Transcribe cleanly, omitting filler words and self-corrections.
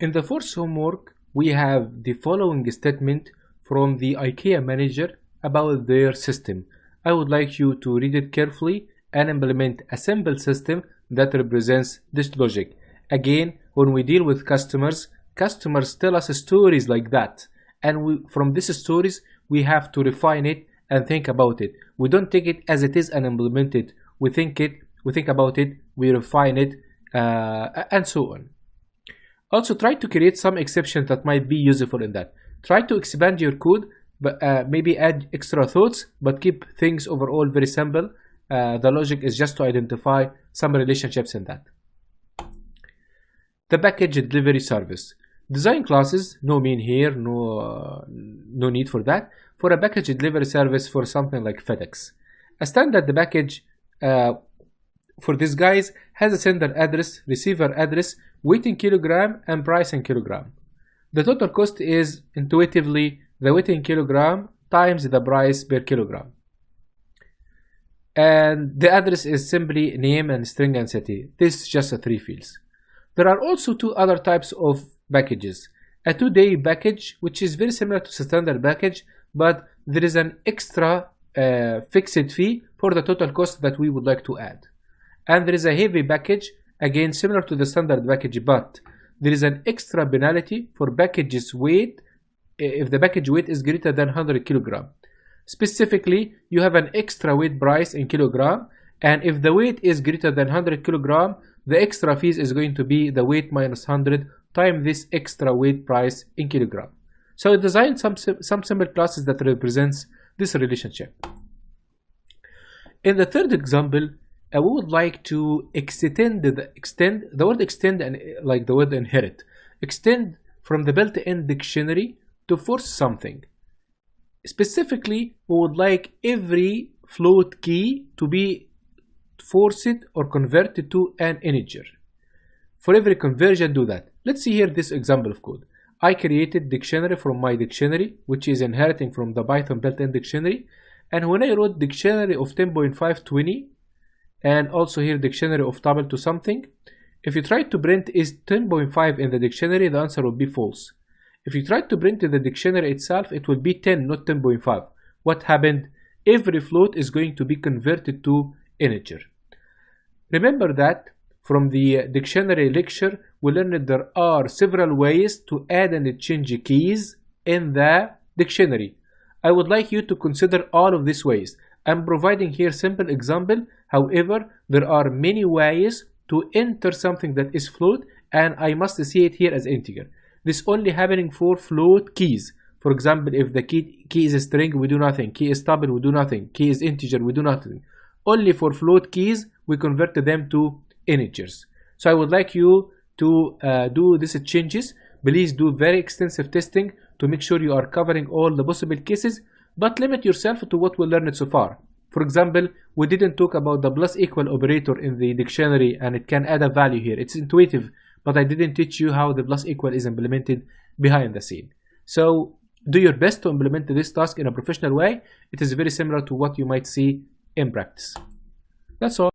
In the fourth homework, we have the following statement from the IKEA manager about their system. I would like you to read it carefully and implement a simple system that represents this logic. Again, when we deal with customers tell us stories like that, and from these stories we have to refine it and think about it. We don't take it as it is and implement it. We think about it, we refine it, and so on. Also, try to create some exceptions that might be useful in that. Try to expand your code, but maybe add extra thoughts, but keep things overall very simple. The logic is just to identify some relationships in that. The package delivery service. Design classes, no mean here, no need for that. For a package delivery service for something like FedEx. A standard package for these guys has a sender address, receiver address, weight in kilogram, and price in kilogram. The total cost is intuitively the weight in kilogram times the price per kilogram. And the address is simply name and string and city. This is just 3 fields. There are also 2 other types of packages. A 2-day package, which is very similar to the standard package, but there is an extra fixed fee for the total cost that we would like to add. And there is a heavy package, again similar to the standard package, but there is an extra penalty for packages weight if the package weight is greater than 100 kilogram. Specifically, you have an extra weight price in kilogram, and if the weight is greater than 100 kilogram, the extra fees is going to be the weight minus 100 times this extra weight price in kilogram. So I designed some simple classes that represents this relationship. In the third example, we would like to extend the word extend, and like the word inherit. Extend from the built-in dictionary to force something. Specifically, we would like every float key to be forced or converted to an integer. For every conversion, do that. Let's see here this example of code. I created dictionary from my dictionary, which is inheriting from the Python built-in dictionary. And when I wrote dictionary of 10.520, and also here dictionary of tuple to something, if you try to print is 10.5 in the dictionary, the answer will be false. If you try to print in the dictionary itself, it will be 10, not 10.5. What happened? Every float is going to be converted to integer. Remember that from the dictionary lecture, we learned that there are several ways to add and change keys in the dictionary. I would like you to consider all of these ways. I'm providing here simple example. However, there are many ways to enter something that is float, and I must see it here as integer. This only happening for float keys. For example, if the key is a string, we do nothing. Key is tuple, we do nothing. Key is integer, we do nothing. Only for float keys, we convert them to integers. So I would like you to do these changes. Please do very extensive testing to make sure you are covering all the possible cases, but limit yourself to what we learned so far. For example, we didn't talk about the plus equal operator in the dictionary, and it can add a value here. It's intuitive, but I didn't teach you how the plus equal is implemented behind the scene. So do your best to implement this task in a professional way. It is very similar to what you might see in practice. That's all.